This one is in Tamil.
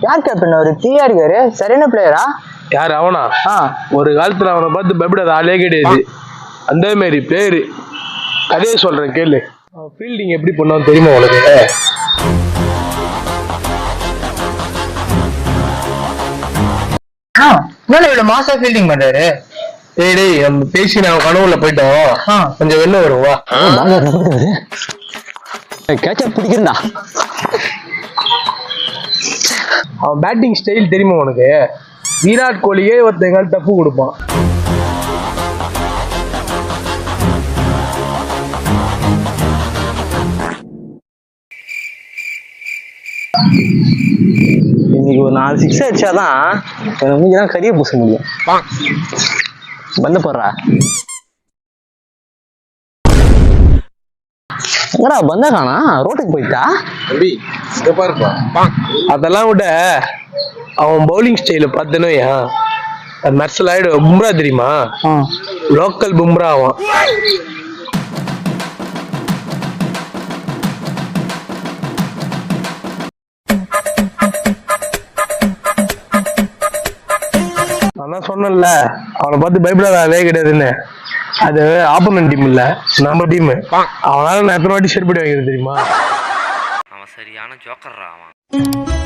யார் கேப்டன் ஒரு தீயா இருக்காரு சரியான பிளேயரா யாரு அவனா ஒரு காலத்துல அவனை பார்த்து பயப்படாத ஆளே கிடையாது அந்த மாதிரி பிளேயரு கதையை சொல்றேன் கேளு ஃபீல்டிங் எப்படி பண்ணுவான்னு தெரியுமா உனக்கு இவ்வளவு மாசா ஃபீல்டிங் பண்றாரு டேய் நம்ம பேசி நான் கனவுல போயிட்டோம் கொஞ்சம் வெளில வருவா கேட்ச பிடிக்கிறா அவன் பேட்டிங் ஸ்டைல் தெரியுமா உனக்கு விராட் கோலியே ஒருத்தங்க டப்பு கொடுப்பான் இன்னைக்கு ஒரு 4 6 அடிச்சாதான் மூஞ்சிதான் கரிய பூச முடியும் வந்து போடுறா எங்கடா பந்த காணா ரோட்டுக்கு போயிட்டா அதெல்லாம் விட அவன் பவுலிங் ஸ்டைல பார்த்தனோ மெர்சல் ஆயிடும் பும்ரா தெரியுமா லோக்கல் பும்ரா அவன் நான் சொன்னேன்ல அவனை பார்த்து பயப்படாதே கிடையாதுன்னு அது ஆப்போனன்ட் டீம் இல்ல நம்ம டீம் அவனால நான் எத்தனை வாட்டி செருப்படி வாங்கிறது தெரியுமா அவன் சரியான ஜோக்கர்ரா அவன்